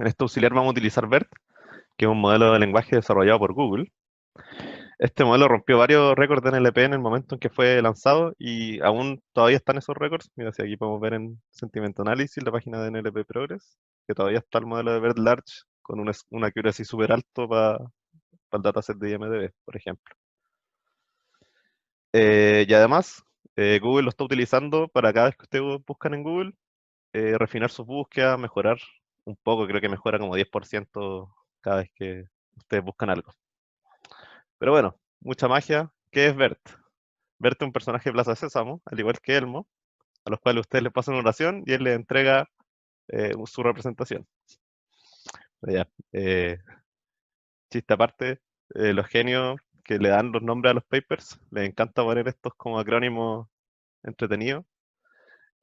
En este auxiliar vamos a utilizar BERT, que es un modelo de lenguaje desarrollado por Google. Este modelo rompió varios récords de NLP en el momento en que fue lanzado y aún todavía están esos récords. Mira, si aquí podemos ver en Sentiment Analysis, la página de NLP Progress, que todavía está el modelo de BERT Large con una accuracy súper alto para el dataset de IMDb, por ejemplo. Y además, Google lo está utilizando para cada vez que ustedes buscan en Google, refinar sus búsquedas, mejorar un poco, creo que mejora como 10% cada vez que ustedes buscan algo. Pero bueno, mucha magia. ¿Qué es BERT? BERT es un personaje de Plaza Sésamo, al igual que Elmo, a los cuales ustedes les pasan una oración y él les entrega su representación. Pero ya, chiste aparte, los genios que le dan los nombres a los papers, les encanta poner estos como acrónimos entretenidos.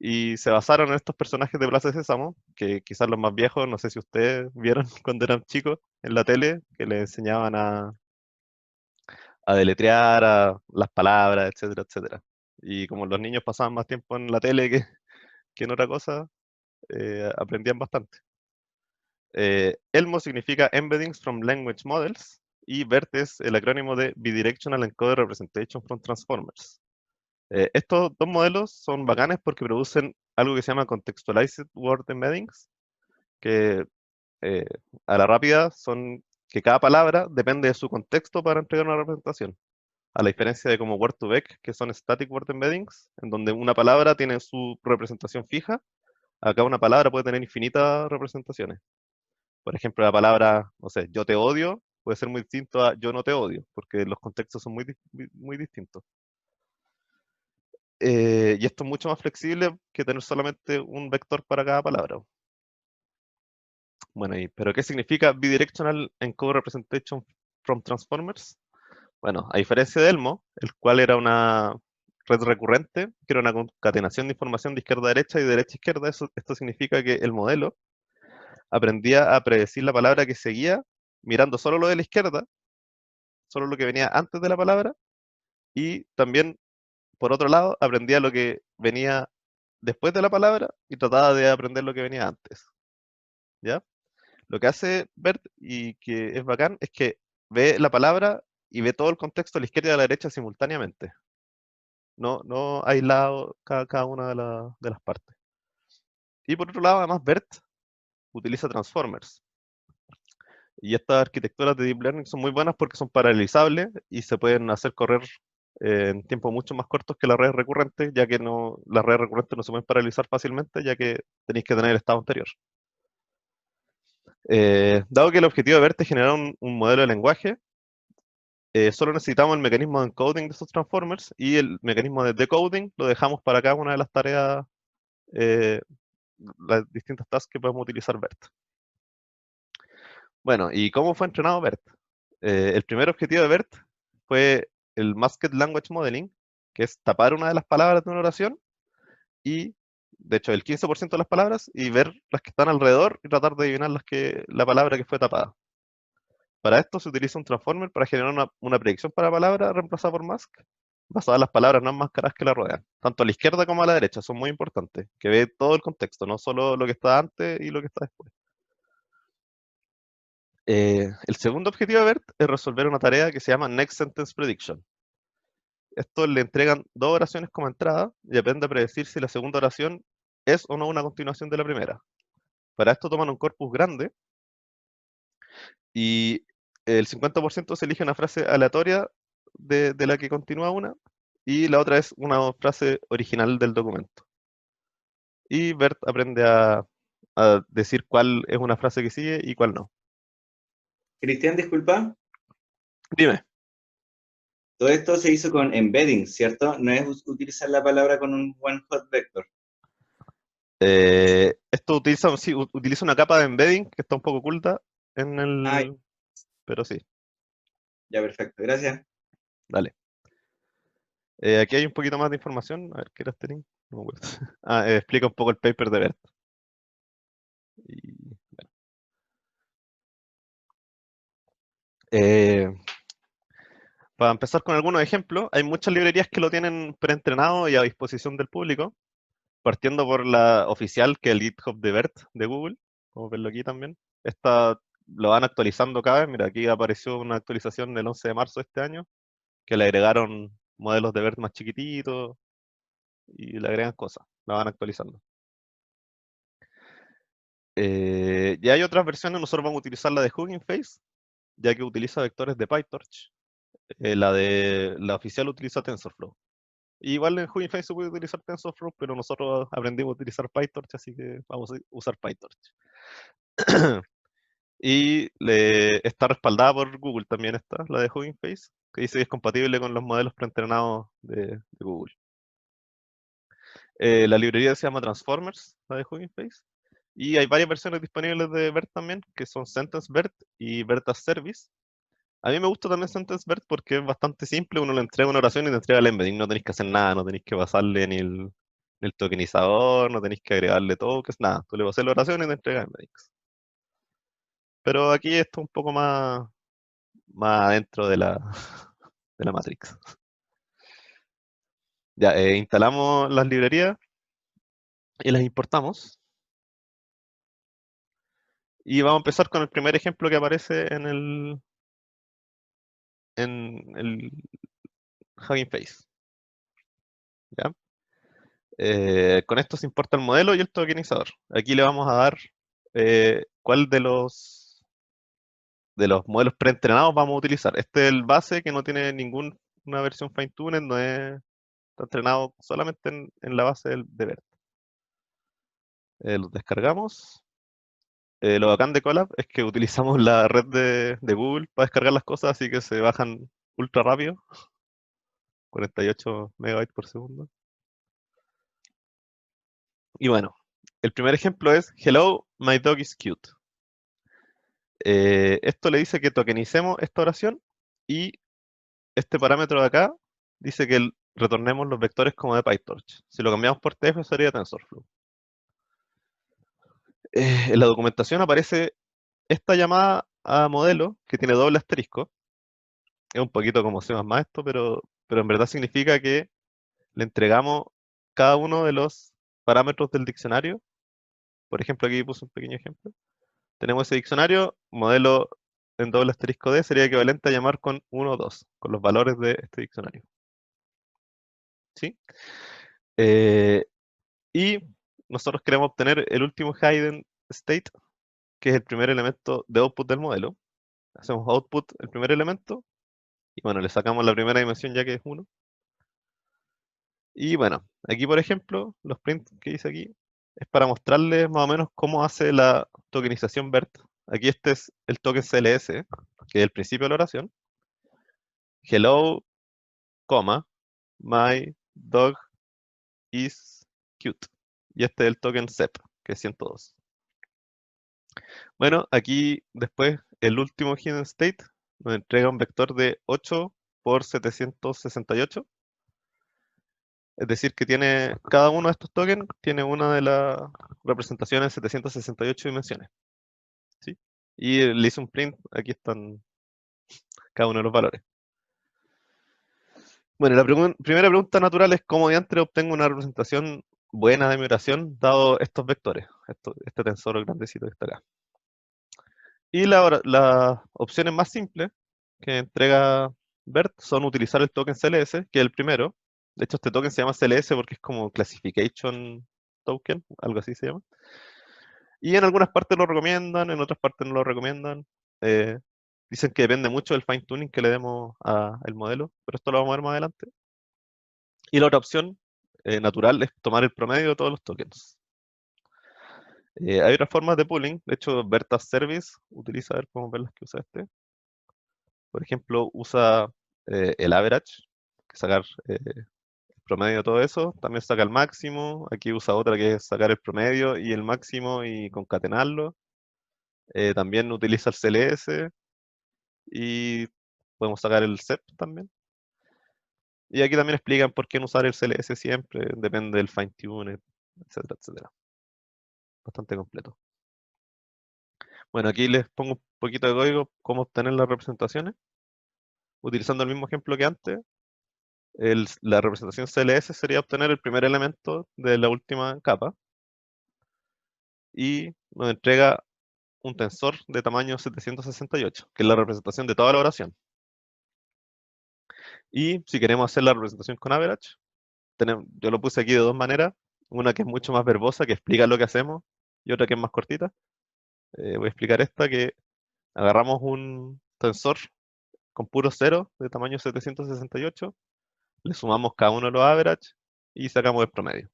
Y se basaron en estos personajes de Plaza Sésamo, que quizás los más viejos, no sé si ustedes vieron cuando eran chicos en la tele, que les enseñaban a deletrear las palabras, etcétera, etcétera. Y como los niños pasaban más tiempo en la tele que en otra cosa, aprendían bastante. ELMO significa Embeddings from Language Models y BERT es el acrónimo de Bidirectional Encoder Representation from Transformers. Estos dos modelos son bacanes porque producen algo que se llama Contextualized Word Embeddings, que eh, a la rápida son que cada palabra depende de su contexto para entregar una representación. A la diferencia de como Word2Vec, que son Static Word Embeddings, en donde una palabra tiene su representación fija, acá una palabra puede tener infinitas representaciones. Por ejemplo, la palabra, no sé, yo te odio, puede ser muy distinto a yo no te odio, porque los contextos son muy distintos. Y esto es mucho más flexible que tener solamente un vector para cada palabra. Bueno, ¿pero qué significa Bidirectional Encode Representation from Transformers? Bueno, a diferencia de Elmo, el cual era una red recurrente, que era una concatenación de información de izquierda a derecha y de derecha a izquierda, esto significa que el modelo aprendía a predecir la palabra que seguía mirando solo lo de la izquierda, solo lo que venía antes de la palabra, y también, por otro lado, aprendía lo que venía después de la palabra y trataba de aprender lo que venía antes. ¿Ya? Lo que hace BERT y que es bacán es que ve la palabra y ve todo el contexto a la izquierda y a la derecha simultáneamente. No aislado cada una de las partes. Y por otro lado, además, BERT utiliza transformers. Y estas arquitecturas de Deep Learning son muy buenas porque son paralelizables y se pueden hacer correr en tiempos mucho más cortos que las redes recurrentes, ya que las redes recurrentes no se pueden paralizar fácilmente, ya que tenéis que tener el estado anterior. Dado que el objetivo de BERT es generar un modelo de lenguaje, solo necesitamos el mecanismo de encoding de estos transformers y el mecanismo de decoding lo dejamos para cada una de las tareas, eh, las distintas tasks que podemos utilizar BERT. Bueno, ¿y cómo fue entrenado BERT? El primer objetivo de BERT fue el Masked Language Modeling, que es tapar una de las palabras de una oración y, de hecho, el 15% de las palabras y ver las que están alrededor y tratar de adivinar la palabra que fue tapada. Para esto se utiliza un transformer para generar una predicción para la palabra reemplazada por mask, basada en las palabras no enmascaradas que la rodean. Tanto a la izquierda como a la derecha son muy importantes, que ve todo el contexto, no solo lo que está antes y lo que está después. El segundo objetivo de BERT es resolver una tarea que se llama Next Sentence Prediction. Esto le entregan dos oraciones como entrada y depende de predecir si la segunda oración es o no una continuación de la primera. Para esto toman un corpus grande y el 50% se elige una frase aleatoria de la que continúa una y la otra es una frase original del documento. Y BERT aprende a decir cuál es una frase que sigue y cuál no. Cristian, disculpa. Dime. Todo esto se hizo con embedding, ¿cierto? No es utilizar la palabra con un one hot vector. Esto utiliza, sí, utiliza una capa de embedding que está un poco oculta Ah, pero sí, ya, perfecto. Gracias. dale. Aquí hay un poquito más de información. A ver, ¿qué era este link? No me acuerdo. Explica un poco el paper de BERT. Y, bueno. Eh, para empezar con algunos ejemplos, hay muchas librerías que lo tienen preentrenado y a disposición del público, partiendo por la oficial, que es el GitHub de BERT de Google. Podemos verlo aquí también. lo van actualizando cada vez. Mira, aquí apareció una actualización el 11 de marzo de este año, que le agregaron modelos de BERT más chiquititos y le agregan cosas, la van actualizando. Ya hay otras versiones, nosotros vamos a utilizar la de Hugging Face, ya que utiliza vectores de PyTorch. La oficial utiliza TensorFlow. Igual en Hugging Face se puede utilizar TensorFlow, pero nosotros aprendimos a utilizar PyTorch, así que vamos a usar PyTorch. Y está respaldada por Google también está, la de Hugging Face, que dice que es compatible con los modelos preentrenados de Google. La librería se llama Transformers, la de Hugging Face. Y hay varias versiones disponibles de BERT también, que son Sentence BERT y BERT as Service. A mí me gusta también Sentence BERT porque es bastante simple, uno le entrega una oración y te entrega el embedding, no tenéis que hacer nada, no tenéis que pasarle ni el tokenizador, no tenéis que agregarle tokens, nada. Tú le vas a hacer la oración y te entrega embeddings. Pero aquí esto es un poco más adentro de de la Matrix. Ya, instalamos las librerías y las importamos. Y vamos a empezar con el primer ejemplo que aparece en el Hugging Face. ¿Ya? Con esto se importa el modelo y el tokenizador. Aquí le vamos a dar cuál de los modelos preentrenados vamos a utilizar. Este es el base que no tiene ninguna versión fine-tuned, está entrenado solamente en la base de BERT. Los descargamos. Lo bacán de Colab es que utilizamos la red de Google para descargar las cosas, así que se bajan ultra rápido, 48 megabytes por segundo. Y bueno, el primer ejemplo es Hello, my dog is cute. Esto le dice que tokenicemos esta oración y este parámetro de acá dice que retornemos los vectores como de PyTorch. Si lo cambiamos por TF sería TensorFlow. En la documentación aparece esta llamada a modelo que tiene doble asterisco. Es un poquito como C++ esto, pero en verdad significa que le entregamos cada uno de los parámetros del diccionario. Por ejemplo, aquí puse un pequeño ejemplo. Tenemos ese diccionario, modelo en doble asterisco D sería equivalente a llamar con 1 o 2, con los valores de este diccionario. ¿Sí? Eh, y nosotros queremos obtener el último hidden state, que es el primer elemento de output del modelo. Hacemos output el primer elemento, y bueno, le sacamos la primera dimensión ya que es 1. Y bueno, aquí por ejemplo, los prints que hice aquí es para mostrarles más o menos cómo hace la tokenización BERT. Aquí este es el token CLS, que es el principio de la oración. Hello, my dog is cute. Y este es el token SEP, que es 102. Bueno, aquí después el último hidden state nos entrega un vector de 8 por 768. Es decir, que cada uno de estos tokens tiene una de las representaciones en 768 dimensiones. ¿Sí? Y le hice un print, aquí están cada uno de los valores. Bueno, la primera pregunta natural es cómo diantre obtengo una representación buena de mi oración dado estos vectores, este tensor grandecito que está acá. Y las opciones más simples que entrega BERT son utilizar el token CLS, que es el primero. De hecho, este token se llama CLS porque es como Classification Token, algo así se llama. Y en algunas partes lo recomiendan, en otras partes no lo recomiendan. Eh, Dicen que depende mucho del fine tuning que le demos al modelo, pero esto lo vamos a ver más adelante. Y la otra opción natural es tomar el promedio de todos los tokens. Hay otras formas de pooling, de hecho, BERT as Service utiliza, a ver, podemos ver las que usa este. Por ejemplo, usa el average, que es sacar el promedio de todo eso. También saca el máximo. Aquí usa otra que es sacar el promedio y el máximo y concatenarlo. También utiliza el CLS y podemos sacar el CEP también. Y aquí también explican por qué no usar el CLS siempre, depende del fine tune, etcétera, etcétera. Bastante completo. Bueno, aquí les pongo un poquito de código cómo obtener las representaciones. Utilizando el mismo ejemplo que antes, la representación CLS sería obtener el primer elemento de la última capa y nos entrega un tensor de tamaño 768, que es la representación de toda la oración. Y si queremos hacer la representación con average, yo lo puse aquí de dos maneras. Una que es mucho más verbosa, que explica lo que hacemos, y otra que es más cortita. Voy a explicar esta, que agarramos un tensor con puro cero de tamaño 768, le sumamos cada uno de los average y sacamos el promedio.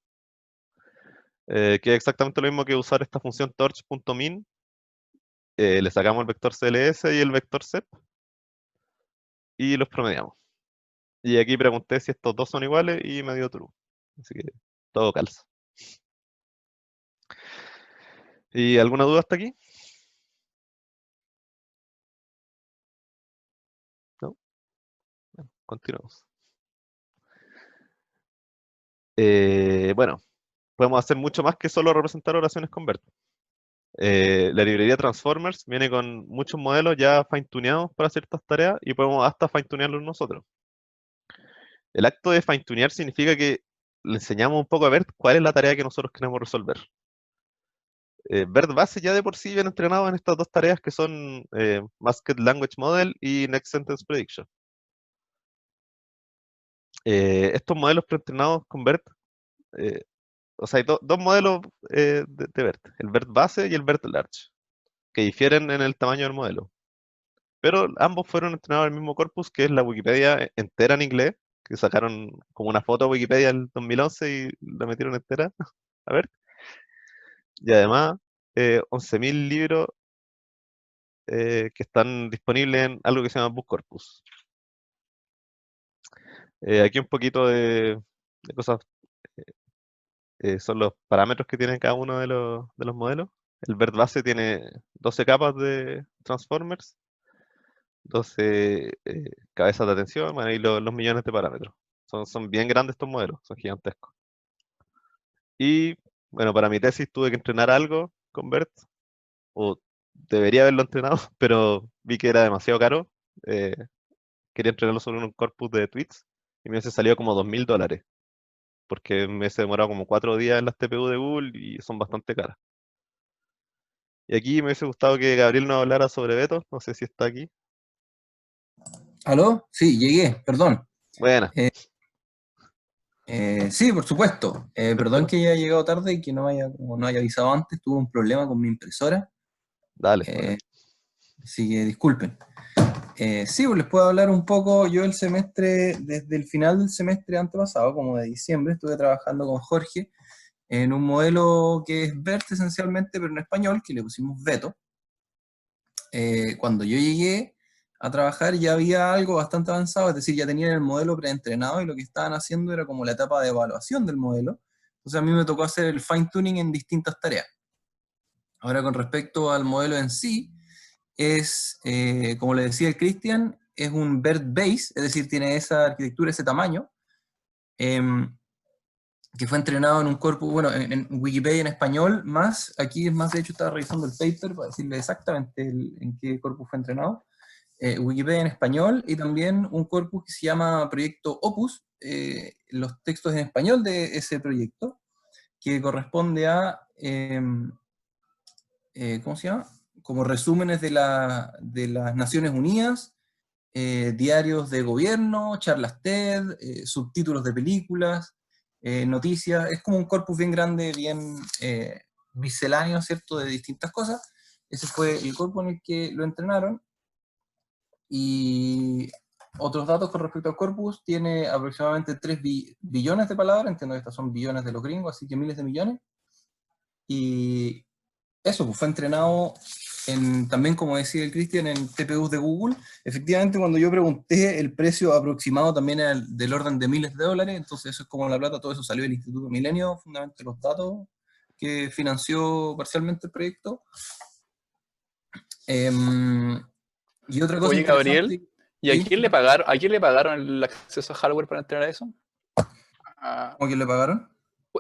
Que es exactamente lo mismo que usar esta función torch.min. Le sacamos el vector CLS y el vector CEP y los promediamos. Y aquí pregunté si estos dos son iguales y me dio true. Así que todo calza. ¿Y alguna duda hasta aquí? ¿No? Bueno, continuamos. Bueno, podemos hacer mucho más que solo representar oraciones con BERT. La librería Transformers viene con muchos modelos ya fine-tuneados para ciertas tareas y podemos hasta fine-tunearlos nosotros. El acto de fine-tunear significa que le enseñamos un poco a BERT cuál es la tarea que nosotros queremos resolver. BERT base ya de por sí viene entrenado en estas dos tareas que son Masked Language Model y Next Sentence Prediction. Estos modelos preentrenados con BERT, o sea, hay dos modelos de BERT, el BERT base y el BERT large, que difieren en el tamaño del modelo. Pero ambos fueron entrenados en el mismo corpus, que es la Wikipedia entera en inglés, que sacaron como una foto a Wikipedia en el 2011 y la metieron entera. A ver. Y además, 11.000 libros que están disponibles en algo que se llama Book Corpus. Aquí un poquito de cosas, son los parámetros que tiene cada uno de los modelos. El BERT base tiene 12 capas de transformers, 12 cabezas de atención, bueno, y los millones de parámetros. Son bien grandes estos modelos, son gigantescos. Y bueno, para mi tesis tuve que entrenar algo con BERT, o debería haberlo entrenado, pero vi que era demasiado caro. eh, Quería entrenarlo sobre un corpus de tweets y me hubiese salido como $2.000, porque me hubiese demorado como 4 días en las TPU de Google y son bastante caras. Y aquí me hubiese gustado que Gabriel nos hablara sobre Beto, no sé si está aquí. ¿Aló? Sí, llegué, perdón. Buena, Sí, por supuesto. Perdón cuéntanos. que haya llegado tarde y que como no haya avisado antes, tuve un problema con mi impresora, Dale. así que disculpen. Sí, pues les puedo hablar un poco. Yo desde el final del semestre antepasado, como de diciembre, estuve trabajando con Jorge en un modelo que es BERT esencialmente, pero en español, que le pusimos Beto. Cuando yo llegué a trabajar ya había algo bastante avanzado, es decir, ya tenían el modelo preentrenado y lo que estaban haciendo era como la etapa de evaluación del modelo. Entonces a mí me tocó hacer el fine tuning en distintas tareas. Ahora con respecto al modelo en sí, como le decía el Cristian, es un BERT base, es decir, tiene esa arquitectura, ese tamaño, em, que fue entrenado en un corpus, bueno, en Wikipedia en español, aquí es más, de hecho estaba revisando el paper para decirle exactamente en qué corpus fue entrenado. Wikipedia en español y también un corpus que se llama Proyecto Opus, los textos en español de ese proyecto, que corresponde a, ¿cómo se llama? Como resúmenes de las Naciones Unidas, diarios de gobierno, charlas TED, subtítulos de películas, noticias. Es como un corpus bien grande, bien misceláneo, ¿cierto?, de distintas cosas. Ese fue el corpus en el que lo entrenaron. Y otros datos con respecto al corpus, tiene aproximadamente 3 billones de palabras, entiendo que estas son billones de los gringos, así que miles de millones. Y eso, pues fue entrenado también, como decía el Cristian, en TPUs de Google. Efectivamente, cuando yo pregunté, el precio aproximado también era del orden de miles de dólares, entonces eso es como la plata, todo eso salió del Instituto Milenio, fundamentalmente los datos que financió parcialmente el proyecto. Y otra cosa Oye, Gabriel, interesante, ¿y ¿sí? a quién le pagaron el acceso a hardware para entrenar eso? Ah, ¿Cómo que le pagaron?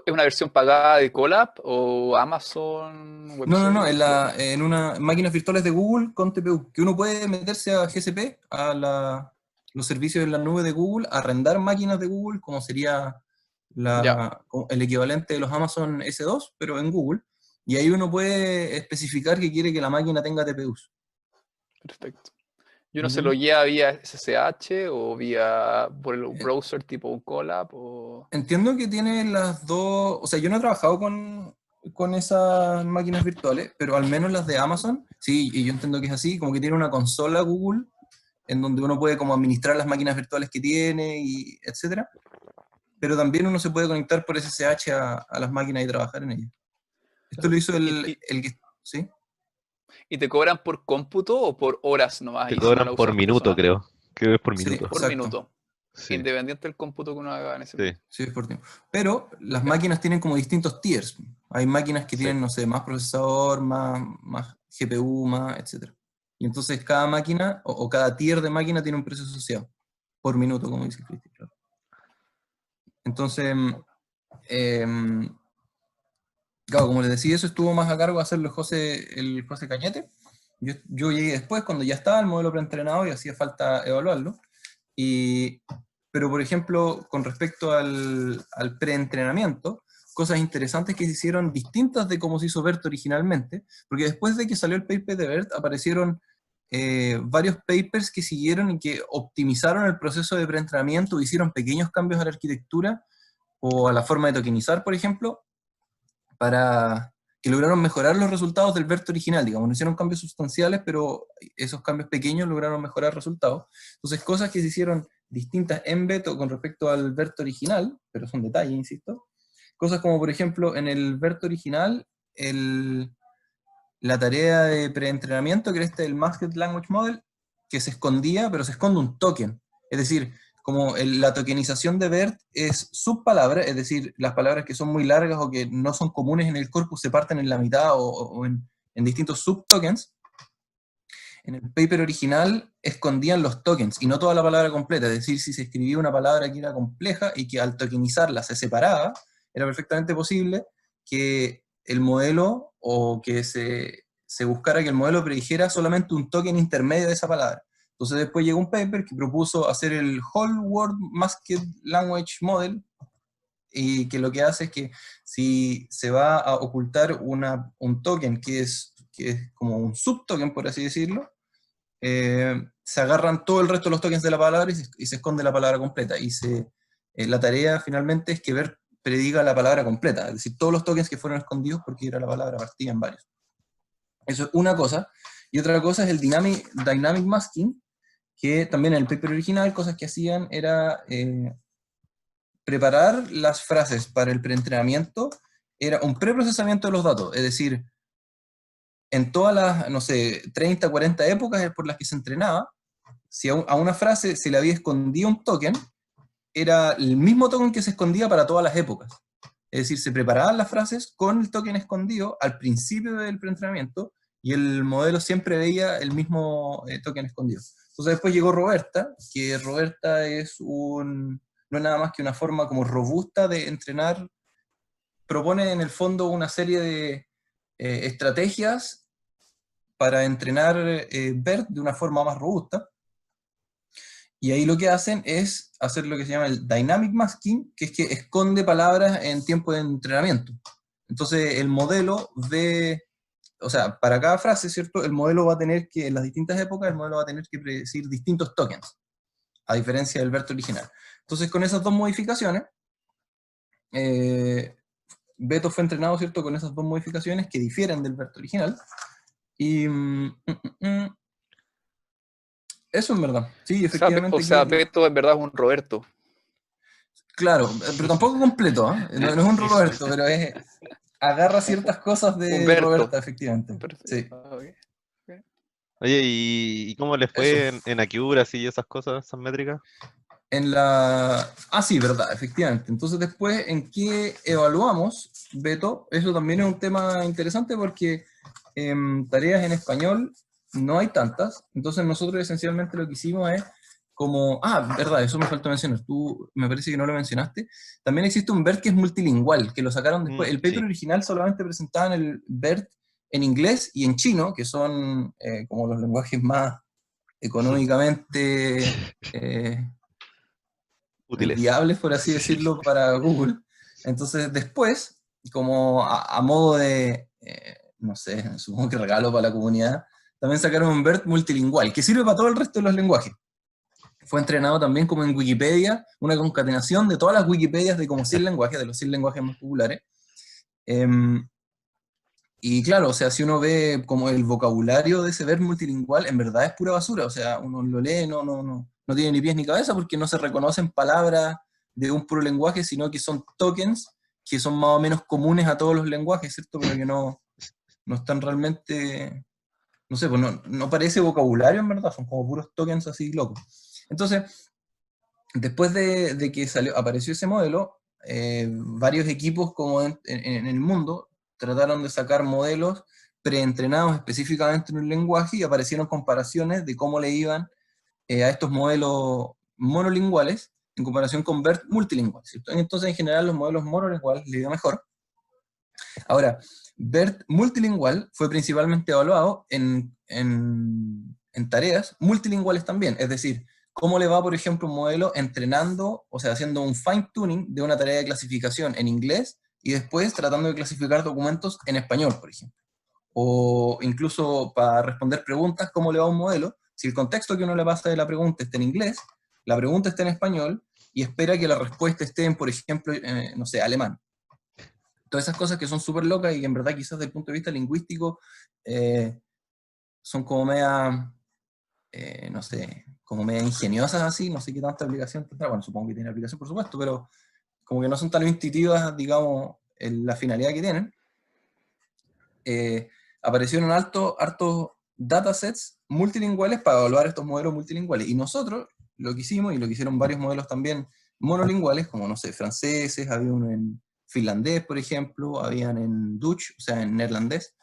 ¿es una versión pagada de Colab o Amazon Web No, Service? en una máquinas virtuales de Google con TPU, que uno puede meterse a GCP, los servicios en la nube de Google, arrendar máquinas de Google, como sería Ya, como el equivalente de los Amazon S2, pero en Google, Y ahí uno puede especificar que quiere que la máquina tenga TPUs. Perfecto. ¿Y uno se lo guía vía SSH o vía por el browser tipo un Colab? O... Entiendo que tiene las dos, o sea, yo no he trabajado con esas máquinas virtuales, pero al menos las de Amazon, sí, y yo entiendo que es así, como que tiene una consola Google en donde uno puede como administrar las máquinas virtuales que tiene, y etcétera, pero también uno se puede conectar por SSH a las máquinas y trabajar en ellas. Esto lo hizo ¿Y, el que, ¿sí? y te cobran por cómputo o por horas nomás? Te Y si no cobran la por usas minuto, personal, creo. Creo que es por Sí, minuto. por exacto. minuto. Sí, Independiente del cómputo que uno haga en ese sí, minuto. Sí, es por tiempo. Pero las Ok. máquinas tienen como distintos tiers. Hay máquinas que sí. tienen, no sé, más procesador, más GPU, más, etc. Y entonces cada máquina, o cada tier de máquina tiene un precio asociado, por minuto, como dice Cristian. Claro. Entonces, claro, como les decía, eso estuvo más a cargo de hacerlo el José Cañete. Yo llegué después, cuando ya estaba el modelo preentrenado y hacía falta evaluarlo. Pero, por ejemplo, con respecto al preentrenamiento, cosas interesantes que se hicieron distintas de cómo se hizo BERT originalmente, porque después de que salió el paper de BERT, aparecieron varios papers que siguieron y que optimizaron el proceso de preentrenamiento, hicieron pequeños cambios a la arquitectura o a la forma de tokenizar, por ejemplo, para que lograron mejorar los resultados del BERT original, digamos, no hicieron cambios sustanciales, pero esos cambios pequeños lograron mejorar resultados. Entonces, cosas que se hicieron distintas en Beto con respecto al BERT original, pero son detalles, insisto. Cosas como, por ejemplo, en el BERT original, la tarea de preentrenamiento, que era el Masked Language Model, que se escondía, pero se esconde un token. Es decir, como la tokenización de BERT es subpalabra, es decir, las palabras que son muy largas o que no son comunes en el corpus se parten en la mitad o en distintos subtokens. En el paper original escondían los tokens y no toda la palabra completa, es decir, si se escribía una palabra que era compleja y que al tokenizarla se separaba, era perfectamente posible que el modelo o que se buscara que el modelo predijera solamente un token intermedio de esa palabra. Entonces después llegó un paper que propuso hacer el Whole Word Masked Language Model, y que lo que hace es que si se va a ocultar un token que es como un subtoken, por así decirlo, se agarran todo el resto de los tokens de la palabra y se esconde la palabra completa. Y la tarea finalmente es que BERT prediga la palabra completa, es decir, todos los tokens que fueron escondidos porque era la palabra partida en varios. Eso es una cosa. Y otra cosa es el Dynamic Masking, que también en el paper original cosas que hacían era preparar las frases para el preentrenamiento, era un preprocesamiento de los datos, es decir, en todas las, no sé, 30, 40 épocas por las que se entrenaba, si a una frase se le había escondido un token, era el mismo token que se escondía para todas las épocas. Es decir, se preparaban las frases con el token escondido al principio del preentrenamiento y el modelo siempre veía el mismo token escondido. Entonces después llegó Roberta, que Roberta no es nada más que una forma como robusta de entrenar, propone en el fondo una serie de estrategias para entrenar BERT de una forma más robusta. Y ahí lo que hacen es hacer lo que se llama el Dynamic Masking, que es que esconde palabras en tiempo de entrenamiento. Entonces el modelo o sea, para cada frase, ¿cierto? El modelo va a tener que, en las distintas épocas, el modelo va a tener que predecir distintos tokens, a diferencia del BERT original. Entonces con esas dos modificaciones, Beto fue entrenado, ¿cierto? Con esas dos modificaciones que difieren del BERT original. Y eso en verdad. Sí, efectivamente. O sea, Beto en verdad es un Roberto. Claro, pero tampoco completo, ¿eh? No es un Roberto, pero agarra ciertas cosas de Humberto. Roberta, efectivamente. Sí. Okay. Oye, ¿y cómo les fue en Accuracy y esas cosas, esas métricas? Sí, verdad, efectivamente. Entonces después, ¿en qué evaluamos, Beto? Eso también es un tema interesante porque tareas en español no hay tantas. Entonces nosotros esencialmente lo que hicimos es verdad, eso me faltó mencionar. Tú me parece que no lo mencionaste. También existe un BERT que es multilingüal, que lo sacaron después. El paper original solamente presentaban el BERT en inglés y en chino, que son como los lenguajes más económicamente útiles, viables, por así decirlo, para Google. Entonces después, como a modo de no sé, supongo que regalo para la comunidad, también sacaron un BERT multilingual, que sirve para todo el resto de los lenguajes. Fue entrenado también como en Wikipedia, una concatenación de todas las Wikipedias de como 100 lenguajes, de los 100 lenguajes más populares. Y claro, o sea, si uno ve como el vocabulario de ese BERT multilingual, en verdad es pura basura, o sea, uno lo lee, no tiene ni pies ni cabeza, porque no se reconocen palabras de un puro lenguaje, sino que son tokens que son más o menos comunes a todos los lenguajes, ¿cierto? Pero que no están realmente, no sé, pues no parece vocabulario en verdad, son como puros tokens así locos. Entonces, después de que apareció ese modelo, varios equipos como en el mundo trataron de sacar modelos preentrenados específicamente en un lenguaje y aparecieron comparaciones de cómo le iban a estos modelos monolinguales en comparación con BERT multilingual, ¿cierto? Entonces, en general, los modelos monolinguales le iban mejor. Ahora, BERT multilingual fue principalmente evaluado en tareas multilinguales también, es decir, cómo le va, por ejemplo, un modelo entrenando, o sea, haciendo un fine-tuning de una tarea de clasificación en inglés y después tratando de clasificar documentos en español, por ejemplo. O incluso para responder preguntas, cómo le va a un modelo, si el contexto que uno le pasa de la pregunta está en inglés, la pregunta está en español, y espera que la respuesta esté en, por ejemplo, no sé, alemán. Todas esas cosas que son súper locas y que en verdad quizás desde el punto de vista lingüístico son como media, no sé, como media ingeniosas así, no sé qué tanta aplicación tendrá, bueno, supongo que tiene aplicación por supuesto, pero como que no son tan intuitivas, digamos, en la finalidad que tienen. Aparecieron hartos datasets multilinguales para evaluar estos modelos multilinguales, y nosotros lo que hicimos, y lo que hicieron varios modelos también monolinguales, como, no sé, franceses, había uno en finlandés, por ejemplo, habían en Dutch, o sea, en neerlandés.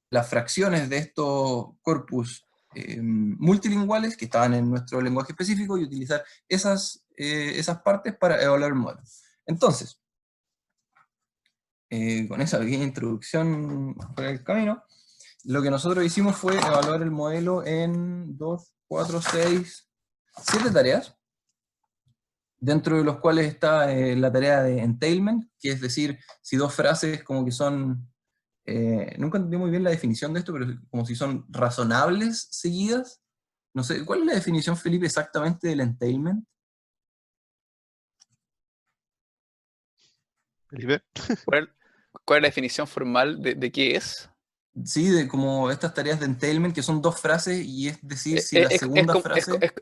Las fracciones de estos corpus multilinguales que estaban en nuestro lenguaje específico y utilizar esas partes para evaluar el modelo. Entonces, con esa pequeña introducción por el camino, lo que nosotros hicimos fue evaluar el modelo en 2, 4, 6, 7 tareas, dentro de los cuales está la tarea de entailment, que es decir, si dos frases como que son, nunca entendí muy bien la definición de esto, pero como si son razonables seguidas. No sé, ¿cuál es la definición, Felipe, exactamente del entailment? Felipe. ¿Cuál es la definición formal de qué es? Sí, de como estas tareas de entailment, que son dos frases, y es decir, si la segunda frase...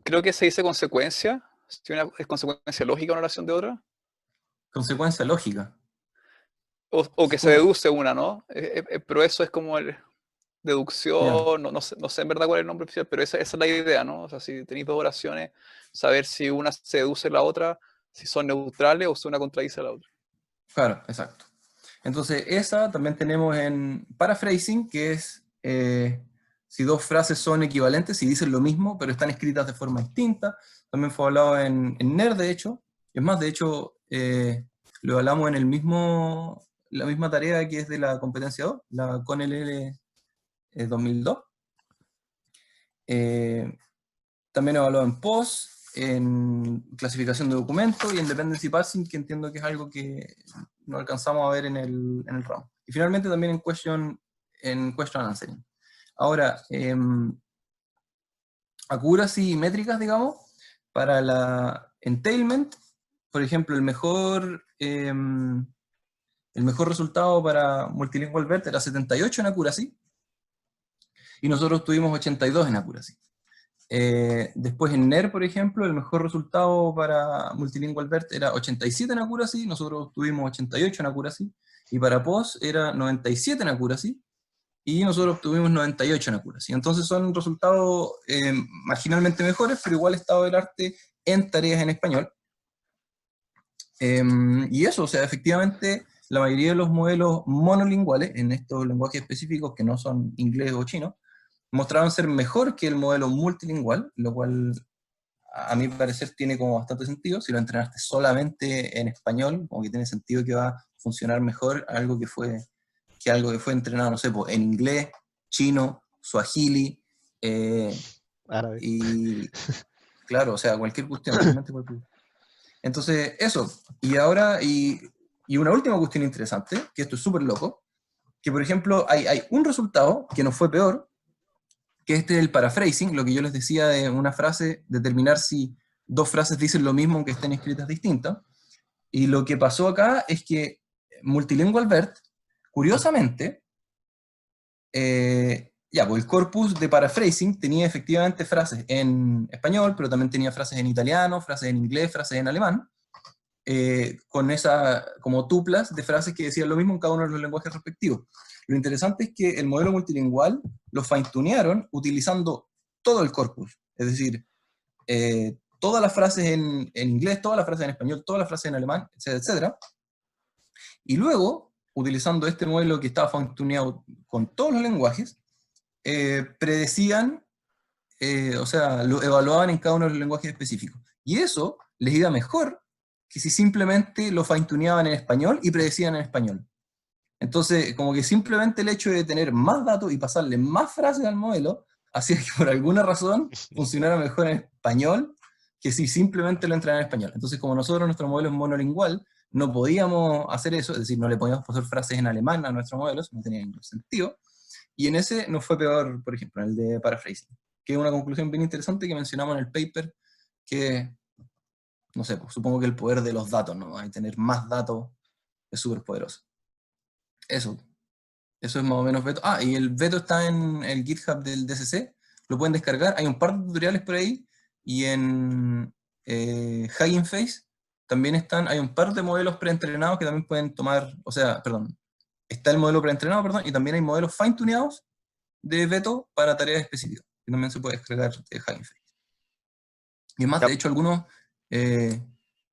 Creo que se dice consecuencia, si una es consecuencia lógica una relación de otra. Consecuencia lógica. O que se deduce una, ¿no? Pero eso es como deducción, Yeah. no sé en verdad cuál es el nombre oficial, pero esa es la idea, ¿no? O sea, si tenéis dos oraciones, saber si una se deduce la otra, si son neutrales o si una contradice a la otra. Claro, exacto. Entonces, esa también tenemos en paraphrasing, que es si dos frases son equivalentes, si dicen lo mismo, pero están escritas de forma distinta. También fue hablado en NER, de hecho. Es más, de hecho, lo hablamos en la misma tarea que es de la competencia 2, la CONLL 2002. También he evaluado en POS, en clasificación de documentos y en dependency parsing, que entiendo que es algo que no alcanzamos a ver en el ramo. Y finalmente también en question answering. Ahora, accuracy y métricas, digamos, para la entailment, por ejemplo, el mejor resultado para Multilingual BERT era 78 en accuracy, y nosotros tuvimos 82 en accuracy. Después en NER, por ejemplo, el mejor resultado para Multilingual BERT era 87 en accuracy, nosotros tuvimos 88 en accuracy, y para POS era 97 en accuracy, y nosotros obtuvimos 98 en accuracy. Entonces son resultados marginalmente mejores, pero igual estado del arte en tareas en español. Y eso, o sea, efectivamente, la mayoría de los modelos monolinguales, en estos lenguajes específicos que no son inglés o chino, mostraron ser mejor que el modelo multilingual, lo cual a mi parecer tiene como bastante sentido. Si lo entrenaste solamente en español, como que tiene sentido que va a funcionar mejor algo que fue entrenado, no sé, en inglés, chino, suajili, Árabe. y claro, o sea, cualquier cuestión, realmente cualquier. Entonces, eso. Y ahora, Y una última cuestión interesante, que esto es súper loco, que por ejemplo hay un resultado que nos fue peor, que este es el paraphrasing, lo que yo les decía de una frase, determinar si dos frases dicen lo mismo aunque estén escritas distintas. Y lo que pasó acá es que Multilingual BERT, curiosamente, ya, pues el corpus de paraphrasing tenía efectivamente frases en español, pero también tenía frases en italiano, frases en inglés, frases en alemán, con esa como tuplas de frases que decían lo mismo en cada uno de los lenguajes respectivos. Lo interesante es que el modelo multilingual lo fine-tunearon utilizando todo el corpus, es decir, todas las frases en inglés, todas las frases en español, todas las frases en alemán, etcétera, etcétera. Y luego, utilizando este modelo que estaba fine-tuneado con todos los lenguajes, predecían, o sea, lo evaluaban en cada uno de los lenguajes específicos. Y eso les iba mejor que si simplemente lo fine-tuneaban en español y predecían en español. Entonces, como que simplemente el hecho de tener más datos y pasarle más frases al modelo, hacía que por alguna razón funcionara mejor en español que si simplemente lo entrenara en español. Entonces, como nosotros, nuestro modelo es monolingual, no podíamos hacer eso, es decir, no le podíamos pasar frases en alemán a nuestro modelo, eso no tenía ningún sentido. Y en ese nos fue peor, por ejemplo, en el de paraphrasing, que es una conclusión bien interesante que mencionamos en el paper, que, no sé, pues, supongo que el poder de los datos, ¿no? Hay tener más datos es súper poderoso. Eso es más o menos Veto. Ah, y el Veto está en el GitHub del DCC, lo pueden descargar, hay un par de tutoriales por ahí, y en Hugging Face también hay un par de modelos preentrenados que también pueden tomar, o sea, perdón, está el modelo preentrenado, perdón, y también hay modelos fine-tuneados de Veto para tareas específicas, que también se puede descargar de Hugging Face. Y además, Ya. de hecho, algunos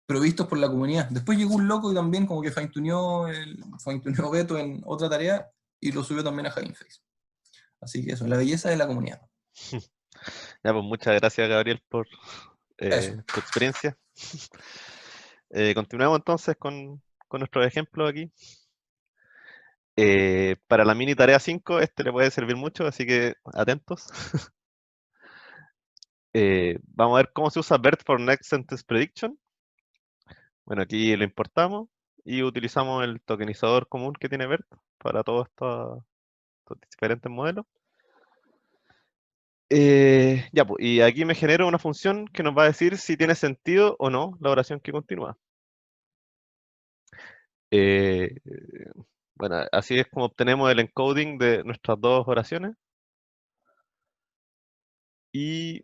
provistos por la comunidad. Después llegó un loco y también como que fine-tuneó Veto en otra tarea y lo subió también a Hugging Face. Así que eso, la belleza de la comunidad. Ya, pues muchas gracias, Gabriel, por Eso. tu experiencia. Continuamos entonces con nuestros ejemplos aquí. Para la mini tarea 5, este le puede servir mucho, así que atentos. Vamos a ver cómo se usa BERT for Next Sentence Prediction. Bueno, aquí lo importamos y utilizamos el tokenizador común que tiene BERT para todos estos diferentes modelos. Ya, pues, y aquí me genero una función que nos va a decir si tiene sentido o no la oración que continúa. Eh, bueno, así es como obtenemos el encoding de nuestras dos oraciones. Y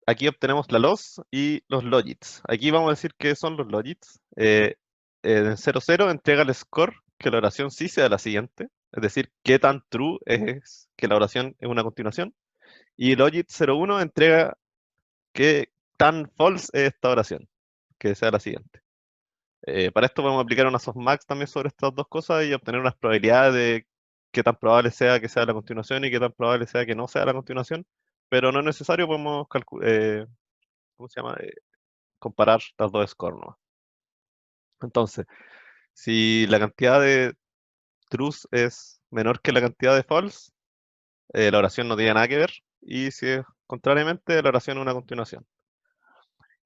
aquí obtenemos la loss y los logits. Aquí vamos a decir qué son los logits. En 0,0 entrega el score que la oración sí sea la siguiente. Es decir, qué tan true es que la oración es una continuación. Y logit 0,1 entrega qué tan false es esta oración, que sea la siguiente. Para esto podemos aplicar una softmax también sobre estas dos cosas y obtener unas probabilidades de qué tan probable sea que sea la continuación y qué tan probable sea que no sea la continuación, pero no es necesario, podemos ¿cómo se llama? Comparar las dos scores, ¿no? Entonces, si la cantidad de trues es menor que la cantidad de false, la oración no tiene nada que ver, y si es contrariamente, la oración es una continuación.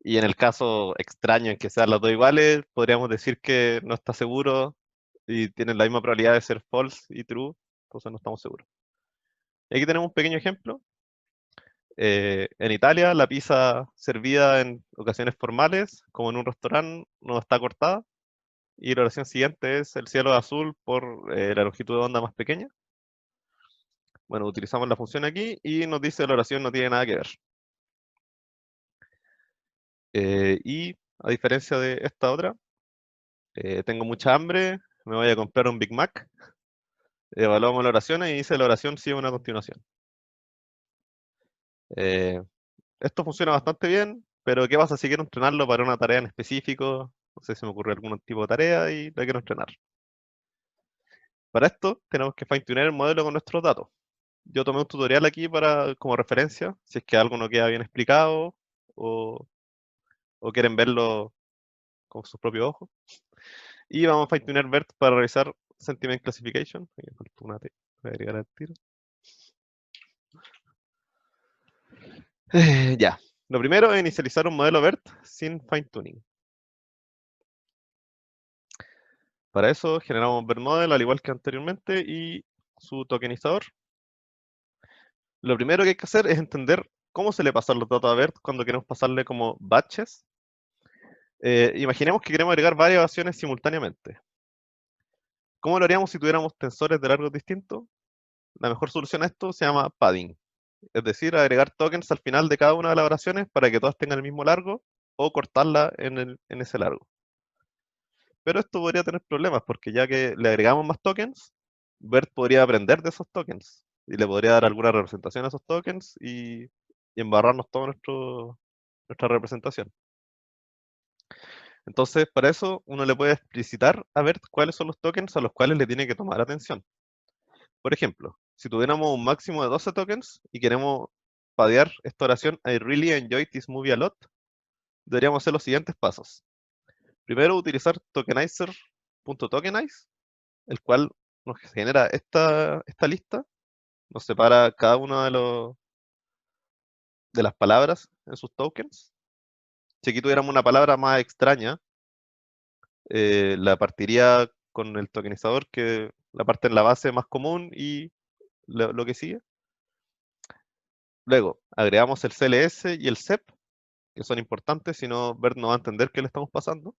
Y en el caso extraño en que sean las dos iguales, podríamos decir que no está seguro y tienen la misma probabilidad de ser false y true, entonces no estamos seguros. Y aquí tenemos un pequeño ejemplo. En Italia, la pizza servida en ocasiones formales, como en un restaurante, no está cortada. Y la oración siguiente es el cielo es azul por la longitud de onda más pequeña. Bueno, utilizamos la función aquí y nos dice la oración no tiene nada que ver. Y a diferencia de esta otra, tengo mucha hambre, me voy a comprar un Big Mac. Evaluamos la oración y dice la oración sigue una continuación. Eh, Esto funciona bastante bien, pero ¿qué pasa si quiero entrenarlo para una tarea en específico? No sé si me ocurre algún tipo de tarea y la quiero entrenar. Para esto tenemos que fine-tunear el modelo con nuestros datos. Yo tomé un tutorial aquí como referencia, si es que algo no queda bien explicado o, o quieren verlo con sus propios ojos. Y vamos a fine-tunear BERT para revisar Sentiment Classification. Aquí me faltó una T, voy a agregar al tiro. Ya, lo primero es inicializar un modelo BERT sin fine-tuning. Para eso generamos Vert Model al igual que anteriormente y su tokenizador. Lo primero que hay que hacer es entender cómo se le pasan los datos a Vert cuando queremos pasarle como batches. Imaginemos que queremos agregar varias oraciones simultáneamente. ¿Cómo lo haríamos si tuviéramos tensores de largos distintos? La mejor solución a esto se llama padding, es decir, agregar tokens al final de cada una de las oraciones para que todas tengan el mismo largo o cortarla en ese largo. Pero esto podría tener problemas porque ya que le agregamos más tokens, Bert podría aprender de esos tokens y le podría dar alguna representación a esos tokens y embarrarnos toda nuestra representación. Entonces, para eso uno le puede explicitar a Bert cuáles son los tokens a los cuales le tiene que tomar atención. Por ejemplo, si tuviéramos un máximo de 12 tokens y queremos padear esta oración I really enjoyed this movie a lot, deberíamos hacer los siguientes pasos. Primero, utilizar tokenizer.tokenize, el cual nos genera esta lista, nos separa cada una de las palabras en sus tokens. Si aquí tuviéramos una palabra más extraña, la partiría con el tokenizador, que la parte en la base más común y lo que sigue. Luego, agregamos el CLS y el CEP, que son importantes, si no, Bert no va a entender qué le estamos pasando.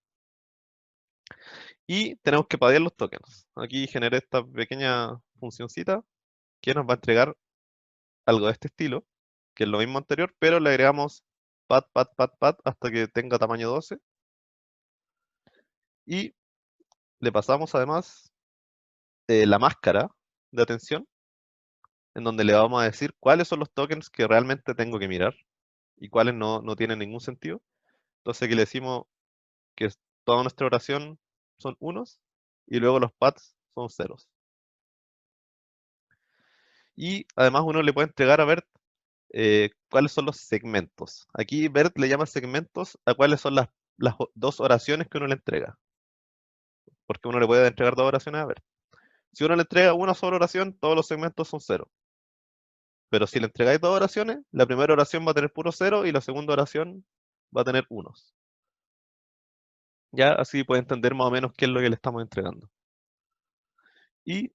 Y tenemos que padear los tokens. Aquí generé esta pequeña funcioncita que nos va a entregar algo de este estilo, que es lo mismo anterior, pero le agregamos pad hasta que tenga tamaño 12. Y le pasamos además la máscara de atención, en donde le vamos a decir cuáles son los tokens que realmente tengo que mirar y cuáles no tienen ningún sentido. Entonces aquí le decimos que toda nuestra oración son unos y luego los pads son ceros. Y además uno le puede entregar a Bert cuáles son los segmentos. Aquí Bert le llama segmentos a cuáles son las dos oraciones que uno le entrega. Porque uno le puede entregar dos oraciones a Bert. Si uno le entrega una sola oración, todos los segmentos son cero. Pero si le entregáis dos oraciones, la primera oración va a tener puro cero y la segunda oración va a tener unos. Ya así puede entender más o menos qué es lo que le estamos entregando. Y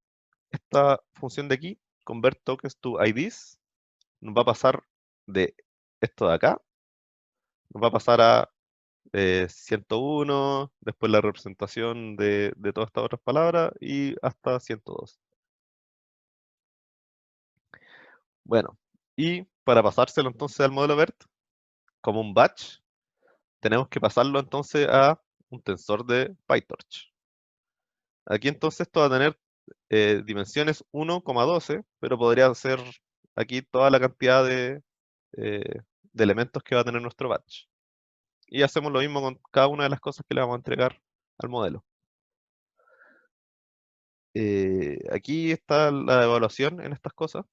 esta función de aquí, convert tokens to IDs, nos va a pasar de esto de acá, nos va a pasar a 101, después la representación de todas estas otras palabras y hasta 102. Bueno, y para pasárselo entonces al modelo BERT, como un batch, tenemos que pasarlo entonces a un tensor de PyTorch. Aquí entonces esto va a tener dimensiones 1,12, pero podría ser aquí toda la cantidad de elementos que va a tener nuestro batch. Y hacemos lo mismo con cada una de las cosas que le vamos a entregar al modelo. Aquí está la evaluación en estas cosas.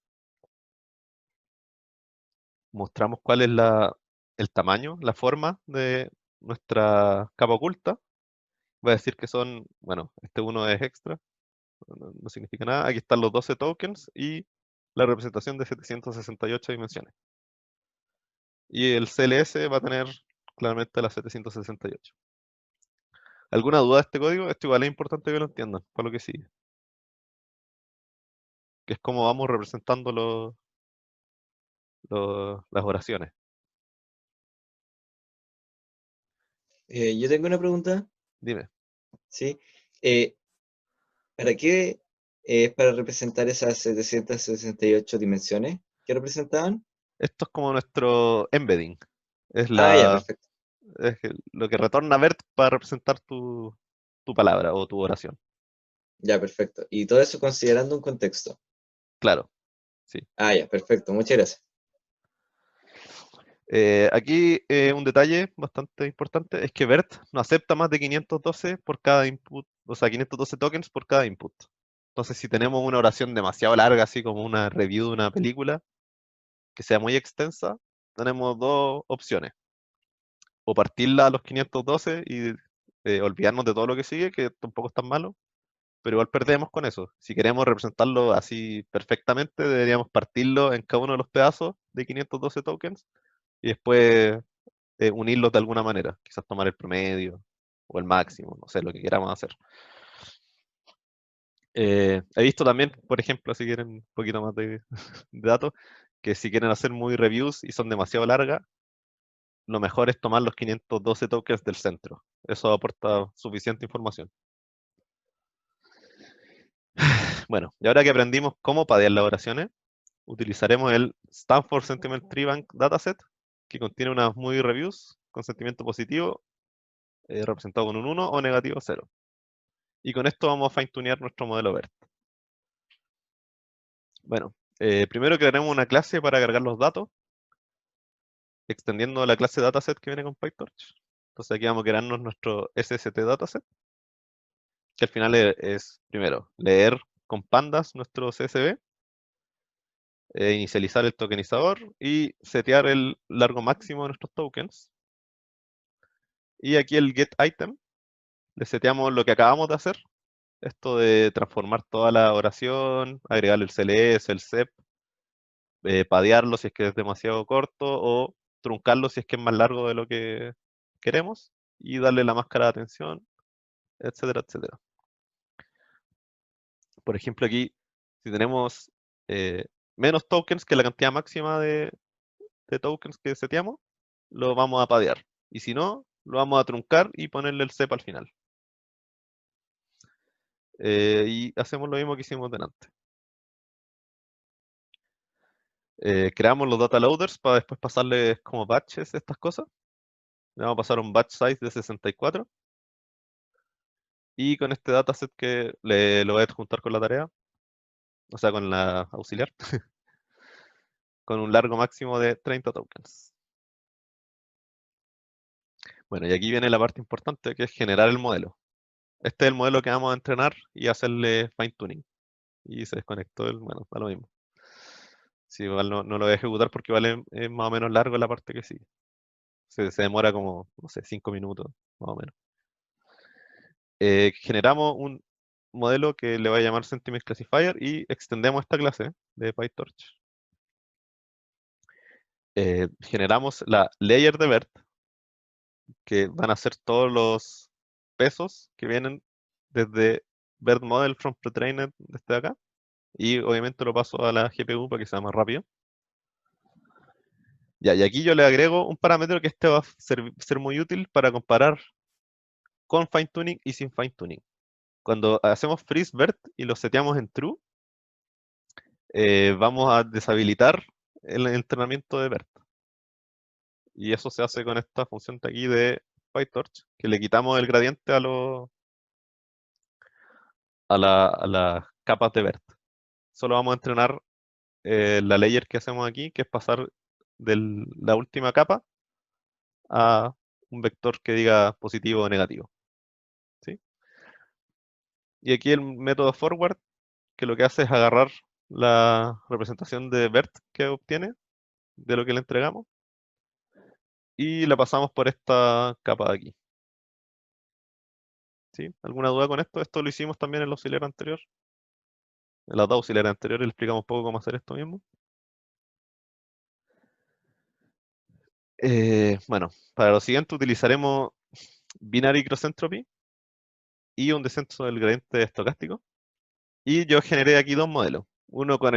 Mostramos cuál es el tamaño, la forma de nuestra capa oculta. Va a decir que son, bueno, este uno es extra, no significa nada. Aquí están los 12 tokens y la representación de 768 dimensiones. Y el CLS va a tener claramente las 768. ¿Alguna duda de este código? Esto igual es importante que lo entiendan, para lo que sigue. Que es como vamos representando las oraciones. Yo tengo una pregunta, Dime. ¿sí? ¿Para qué es para representar esas 768 dimensiones que representaban? Esto es como nuestro embedding. Es Ya, perfecto. lo que retorna Bert para representar tu palabra o tu oración. Ya, perfecto. Y todo eso considerando un contexto. Claro, sí. Ya, perfecto. Muchas gracias. Aquí un detalle bastante importante es que Bert no acepta más de 512 por cada input, o sea, 512 tokens por cada input. Entonces, si tenemos una oración demasiado larga, así como una review de una película, que sea muy extensa, tenemos dos opciones. O partirla a los 512 y olvidarnos de todo lo que sigue, que tampoco es tan malo, pero igual perdemos con eso. Si queremos representarlo así perfectamente, deberíamos partirlo en cada uno de los pedazos de 512 tokens y después unirlos de alguna manera. Quizás tomar el promedio o el máximo, no sé, lo que queramos hacer. He visto también, por ejemplo, si quieren un poquito más de datos, que si quieren hacer muy reviews y son demasiado largas, lo mejor es tomar los 512 tokens del centro. Eso aporta suficiente información. Bueno, y ahora que aprendimos cómo padear las oraciones, utilizaremos el Stanford Sentiment Tree Bank Dataset, que contiene unas muy reviews con sentimiento positivo, representado con un 1 o negativo 0. Y con esto vamos a fine-tunear nuestro modelo BERT. Bueno, primero crearemos una clase para cargar los datos, extendiendo la clase dataset que viene con PyTorch. Entonces aquí vamos a crearnos nuestro SST dataset, que al final es primero, leer con pandas nuestro CSV, inicializar el tokenizador y setear el largo máximo de nuestros tokens. Y aquí el getItem, le seteamos lo que acabamos de hacer, esto de transformar toda la oración, agregarle el CLS, el CEP, padearlo si es que es demasiado corto o truncarlo si es que es más largo de lo que queremos y darle la máscara de atención, etcétera, etcétera. Por ejemplo, aquí, si tenemos menos tokens que la cantidad máxima de tokens que seteamos, lo vamos a padear. Y si no, lo vamos a truncar y ponerle el CEP al final. Y hacemos lo mismo que hicimos delante. Creamos los data loaders para después pasarles como batches estas cosas. Le vamos a pasar un batch size de 64. Y con este dataset que lo voy a adjuntar con la tarea, o sea, con la auxiliar, con un largo máximo de 30 tokens. Bueno, y aquí viene la parte importante, que es generar el modelo. Este es el modelo que vamos a entrenar y hacerle fine tuning. Y se desconectó bueno, da lo mismo. Sí, igual no lo voy a ejecutar porque vale es más o menos largo la parte que sigue. Se demora como, no sé, 5 minutos, más o menos. Generamos un modelo que le voy a llamar Sentiment Classifier y extendemos esta clase de PyTorch. Generamos la layer de BERT, que van a ser todos los pesos que vienen desde BERT Model from Pretrained desde acá. Y obviamente lo paso a la GPU para que sea más rápido. Ya, y aquí yo le agrego un parámetro que este va a ser muy útil para comparar con fine tuning y sin fine tuning. Cuando hacemos freeze BERT y lo seteamos en true, vamos a deshabilitar el entrenamiento de BERT. Y eso se hace con esta función de aquí de PyTorch, que le quitamos el gradiente a las capas de BERT. Solo vamos a entrenar la layer que hacemos aquí, que es pasar de la última capa a un vector que diga positivo o negativo. ¿Sí? Y aquí el método forward, que lo que hace es agarrar la representación de BERT que obtiene de lo que le entregamos y la pasamos por esta capa de aquí. ¿Sí? ¿Alguna duda con esto? Esto lo hicimos también en el auxiliar anterior. En las dos auxiliares anteriores le explicamos un poco cómo hacer esto mismo. Bueno, para lo siguiente utilizaremos Binary Cross Entropy y un descenso del gradiente estocástico. Y yo generé aquí dos modelos. Uno con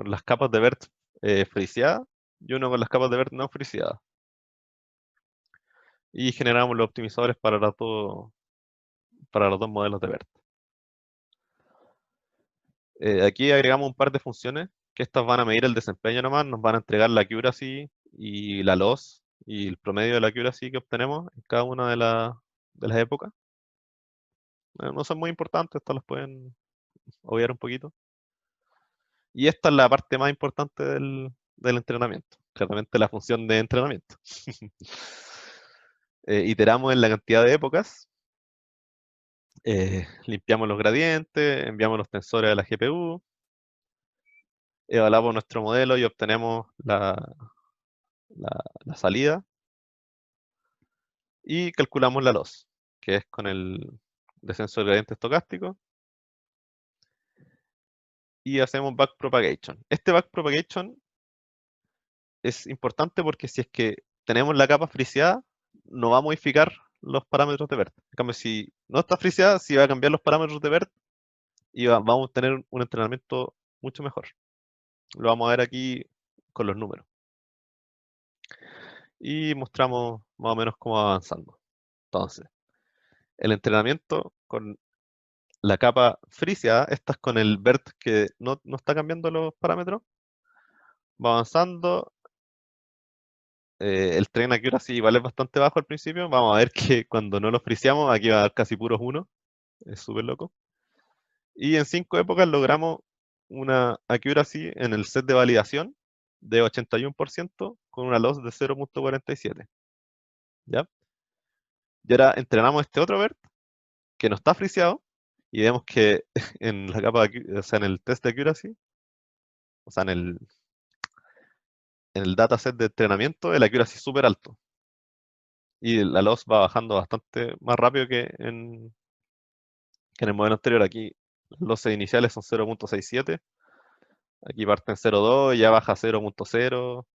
las capas de BERT friseadas y uno con las capas de BERT no friseadas. Y generamos los optimizadores para los dos modelos de BERT. Aquí agregamos un par de funciones que estas van a medir el desempeño nomás, nos van a entregar la accuracy y la loss y el promedio de la accuracy que obtenemos en cada una de las épocas. No son muy importantes, estas las pueden obviar un poquito. Y esta es la parte más importante del entrenamiento, claramente la función de entrenamiento. Iteramos en la cantidad de épocas, limpiamos los gradientes, enviamos los tensores a la GPU, evaluamos nuestro modelo y obtenemos la salida y calculamos la loss, que es con el descenso del gradiente estocástico, y hacemos backpropagation. Este backpropagation es importante porque si es que tenemos la capa friseada, no va a modificar los parámetros de BERT. En cambio, si no está friseada, sí va a cambiar los parámetros de BERT y vamos a tener un entrenamiento mucho mejor. Lo vamos a ver aquí con los números. Y mostramos más o menos cómo va avanzando. Entonces, el entrenamiento con la capa frisiada, esta es con el BERT que no está cambiando los parámetros, va avanzando. El train accuracy igual es bastante bajo al principio. Vamos a ver que cuando no lo friseamos, aquí va a dar casi puros 1. Es súper loco. Y en 5 épocas logramos una accuracy en el set de validación de 81% con una loss de 0.47. ¿Ya? Y ahora entrenamos este otro BERT que no está friseado y vemos que en la capa o sea, en el test de accuracy, o sea, en el dataset de entrenamiento, el accuracy es súper alto. Y la loss va bajando bastante más rápido que en el modelo anterior. Aquí los losses iniciales son 0.67. Aquí parte en 0.2 y ya baja a 0.0.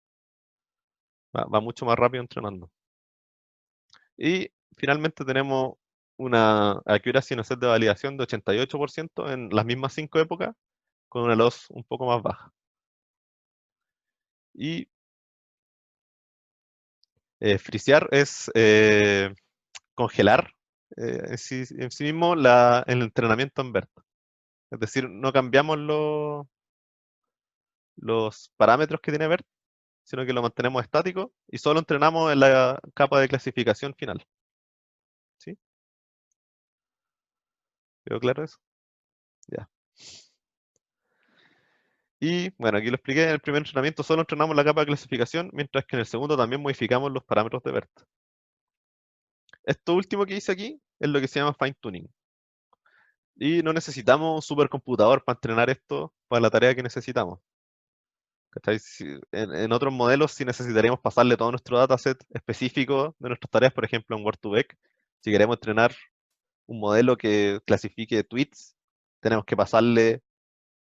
Va mucho más rápido entrenando. Y finalmente tenemos una accuracy en el set de validación de 88% en las mismas 5 épocas, con una loss un poco más baja. Y frisear es congelar en sí mismo el entrenamiento en BERT. Es decir, no cambiamos los parámetros que tiene BERT, sino que lo mantenemos estático y solo entrenamos en la capa de clasificación final. ¿Sí? ¿Quedó claro eso? Ya. Y bueno, aquí lo expliqué, en el primer entrenamiento solo entrenamos la capa de clasificación, mientras que en el segundo también modificamos los parámetros de BERT. Esto último que hice aquí es lo que se llama fine tuning. Y no necesitamos un supercomputador para entrenar esto para la tarea que necesitamos. ¿Cachai? En otros modelos sí necesitaríamos pasarle todo nuestro dataset específico de nuestras tareas, por ejemplo en Word2Vec. Si queremos entrenar un modelo que clasifique tweets, tenemos que pasarle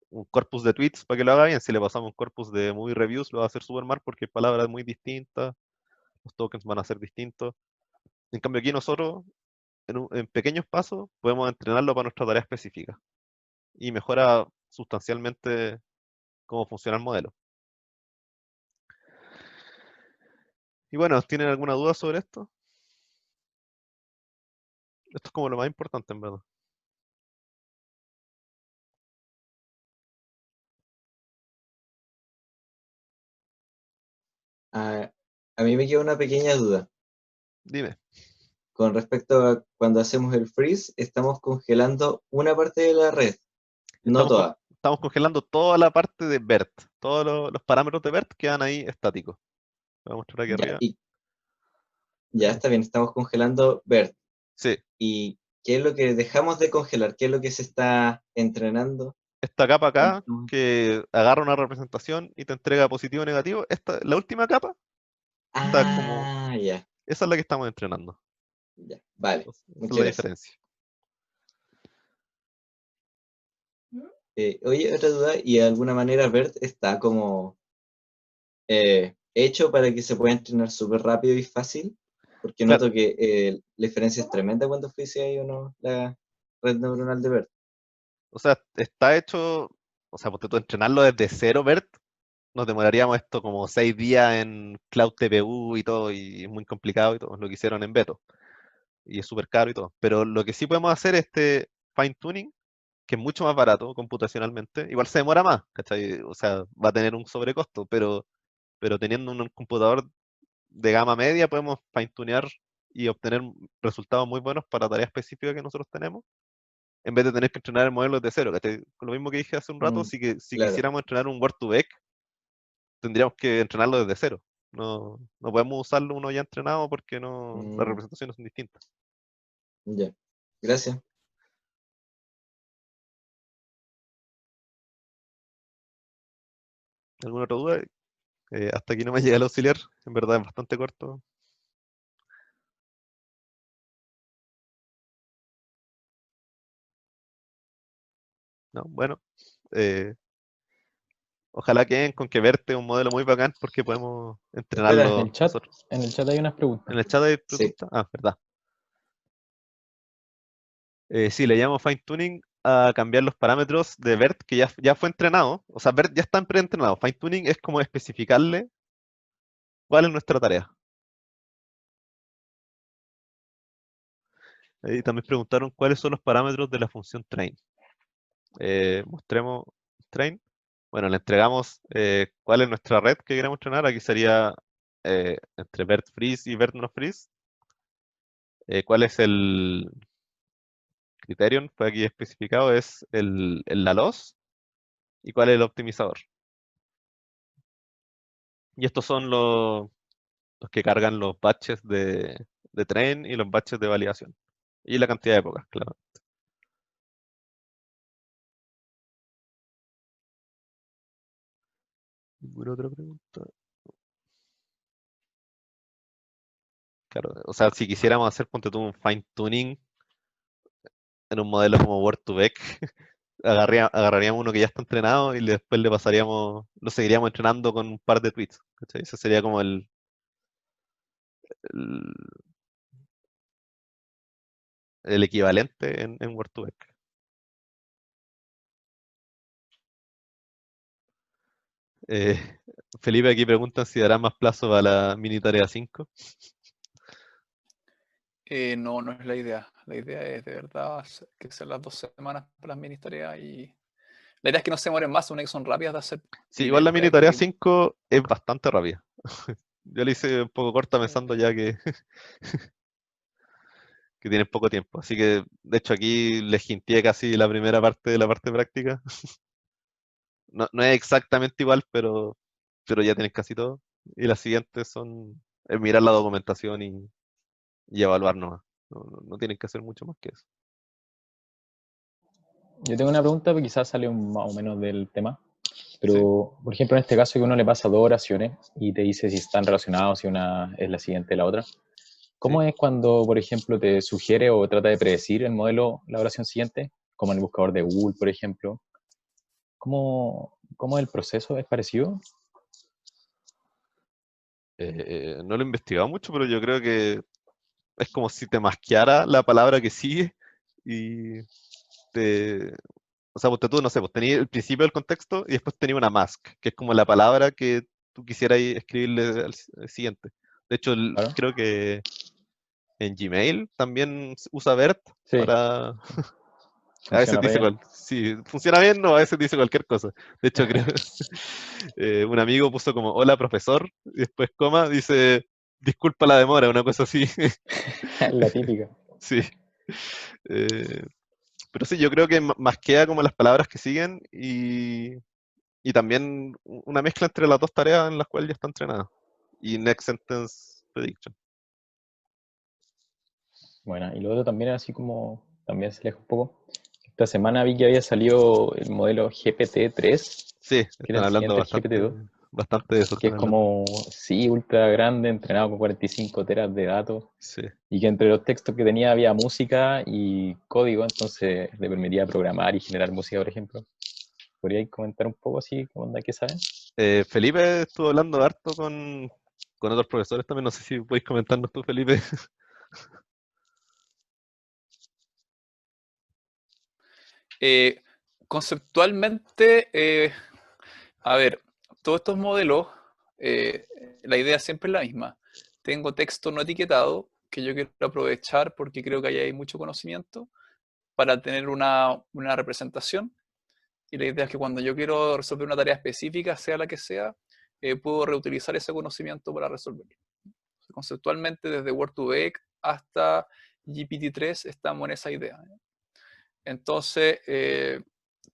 un corpus de tweets para que lo haga bien. Si le pasamos un corpus de movie reviews, lo va a hacer súper mal porque hay palabras muy distintas, los tokens van a ser distintos. En cambio aquí nosotros, en pequeños pasos, podemos entrenarlo para nuestra tarea específica. Y mejora sustancialmente cómo funciona el modelo. Y bueno, ¿tienen alguna duda sobre esto? Esto es como lo más importante, en verdad. A mí me queda una pequeña duda. Dime. Con respecto a cuando hacemos el freeze, estamos congelando una parte de la red, no toda. Estamos congelando toda la parte de BERT. Todos los parámetros de BERT quedan ahí estáticos. Voy a mostrar aquí Ya, arriba. ya está bien, estamos congelando BERT. Sí. ¿Y qué es lo que dejamos de congelar? ¿Qué es lo que se está entrenando? Esta capa acá, que agarra una representación y te entrega positivo o negativo, la última capa, está como... Ya. Esa es la que estamos entrenando. Ya, vale. Esa es Muchas la gracias. diferencia. Oye, otra duda, ¿y de alguna manera BERT está como hecho para que se pueda entrenar súper rápido y fácil? Porque Claro, noto que la diferencia es tremenda cuando fuese ahí o no la red neuronal de BERT. o sea, está hecho... O sea, porque tú entrenarlo desde cero, BERT, nos demoraríamos esto como 6 días en Cloud TPU y todo, y es muy complicado y todo, lo que hicieron en Beto. Y es súper caro y todo. Pero lo que sí podemos hacer es este fine tuning, que es mucho más barato computacionalmente. Igual se demora más, ¿cachai? O sea, va a tener un sobrecosto, pero teniendo un computador de gama media podemos fine tunear y obtener resultados muy buenos para tareas específicas que nosotros tenemos, en vez de tener que entrenar el modelo desde cero, ¿cachai? Con lo mismo que dije hace un rato, si Claro. quisiéramos entrenar un Word2Vec, tendríamos que entrenarlo desde cero. No podemos usarlo uno ya entrenado porque las representaciones son distintas. Ya. Gracias. ¿Alguna otra duda? Hasta aquí no me llega el auxiliar, en verdad es bastante corto. No, bueno, ojalá queden con que verte un modelo muy bacán porque podemos Espera. En entrenarlo el chat, nosotros. en el chat hay unas preguntas. En el chat hay Sí. preguntas. Ah, verdad. Sí, le llamo fine tuning a cambiar los parámetros de BERT que ya fue entrenado. O sea, BERT ya está preentrenado. Fine tuning es como especificarle cuál es nuestra tarea. Y también preguntaron cuáles son los parámetros de la función train. Mostremos train. Bueno, le entregamos cuál es nuestra red que queremos entrenar. Aquí sería entre BERT freeze y BERT no freeze. ¿Cuál es el criterion? Fue aquí especificado, es la loss. ¿Y cuál es el optimizador? Y estos son los que cargan los batches de train y los batches de validación. Y la cantidad de épocas, claro. ¿Ninguna otra pregunta? Claro, o sea, si quisiéramos hacer, ponte tú un fine tuning en un modelo como Word2Vec, agarraríamos uno que ya está entrenado y después le pasaríamos, lo seguiríamos entrenando con un par de tweets. ¿Cachai? Ese sería como el, el equivalente en Word2Vec. Eh, Felipe, aquí preguntan si dará más plazo para la mini tarea 5. No, no es la idea. La idea es de verdad que sean las 2 semanas para las mini tareas y la idea es que no se demoren más, son que son rápidas de hacer. Sí, Y la igual la mini idea es tarea que 5 es bastante rápida. Yo la hice un poco corta pensando ya que, que tienen poco tiempo. Así que, de hecho, aquí les hinté casi la primera parte de la parte práctica. No es exactamente igual, pero ya tienen casi todo. Y las siguientes son mirar la documentación y evaluar nomás. No tienen que hacer mucho más que eso. Yo tengo una pregunta que quizás sale más o menos del tema, pero Sí. por ejemplo en este caso que uno le pasa 2 oraciones y te dice si están relacionadas, si una es la siguiente de la otra. ¿Cómo Sí. es cuando, por ejemplo, te sugiere o trata de predecir el modelo la oración siguiente? Como en el buscador de Google, por ejemplo. ¿Cómo es el proceso? ¿Es parecido? No lo he investigado mucho, pero yo creo que es como si te masqueara la palabra que sigue y te... O sea, tú, no sé, pues tenías el principio del contexto y después tenía una mask, que es como la palabra que tú quisieras escribirle al siguiente. De hecho, Claro. creo que en Gmail también usa BERT Sí, para... A veces funciona re dice bien. si funciona bien o a veces dice cualquier cosa. De hecho, creo un amigo puso como hola profesor y después coma, dice disculpa la demora, una cosa así. La típica. Sí. Eh, pero sí, yo creo que masquea como las palabras que siguen y también una mezcla entre las dos tareas en las cuales ya está entrenada. Y Next Sentence Prediction. Bueno, y lo otro también así como, también se aleja un poco. Esta semana vi que había salido el modelo GPT-3, Sí, que era están el hablando siguiente al GPT-2, bastante de eso. que Están es hablando. como, sí, ultra grande, entrenado con 45 teras de datos, Sí. y que entre los textos que tenía había música y código, entonces le permitía programar y generar música, por ejemplo. ¿Podríais comentar un poco así, qué onda, qué saben? Felipe estuvo hablando harto con otros profesores también. No sé si podéis comentarnos tú, Felipe. conceptualmente, a ver, todos estos modelos, la idea siempre es la misma. Tengo texto no etiquetado que yo quiero aprovechar porque creo que ahí hay mucho conocimiento para tener una representación. Y la idea es que cuando yo quiero resolver una tarea específica, sea la que sea, puedo reutilizar ese conocimiento para resolverlo. Conceptualmente, desde Word2Vec hasta GPT-3 estamos en esa idea. Entonces,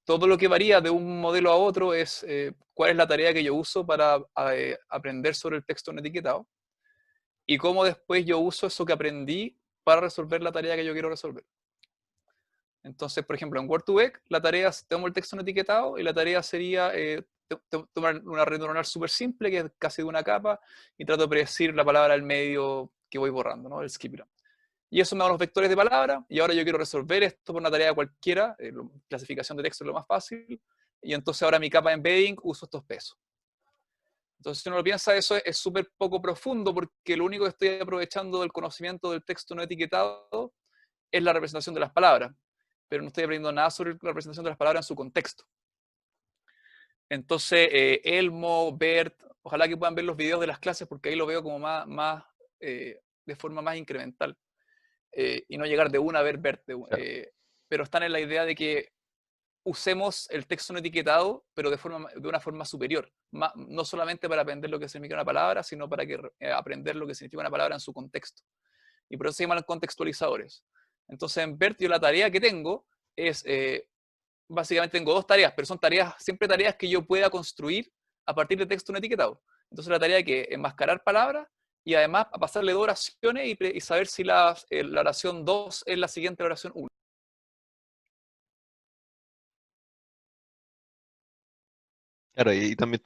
todo lo que varía de un modelo a otro es cuál es la tarea que yo uso para aprender sobre el texto no etiquetado y cómo después yo uso eso que aprendí para resolver la tarea que yo quiero resolver. Entonces, por ejemplo, en Word2Vec, la tarea, tomo el texto no etiquetado y la tarea sería tomar una red neuronal súper simple, que es casi de una capa, y trato de predecir la palabra al medio que voy borrando, ¿no? El skip. Y eso me da los vectores de palabra, y ahora yo quiero resolver esto por una tarea cualquiera, clasificación de texto es lo más fácil, y entonces ahora mi capa de embedding uso estos pesos. Entonces, si uno lo piensa, eso es súper poco profundo, porque lo único que estoy aprovechando del conocimiento del texto no etiquetado es la representación de las palabras. pero no estoy aprendiendo nada sobre la representación de las palabras en su contexto. Entonces, Elmo, Bert, ojalá que puedan ver los videos de las clases, porque ahí lo veo como de forma más incremental. Y no llegar de una a ver Bert. Claro. Pero están en la idea de que usemos el texto no etiquetado, pero de una forma superior. No solamente para aprender lo que significa una palabra, sino para aprender lo que significa una palabra en su contexto. Y por eso se llaman contextualizadores. Entonces, en Bert, yo la tarea que tengo es, básicamente tengo dos tareas, pero son siempre tareas que yo pueda construir a partir de texto no etiquetado. Entonces, la tarea que es enmascarar palabras y además a pasarle dos oraciones y saber si la oración 2 es la siguiente a la oración 1. Claro, y también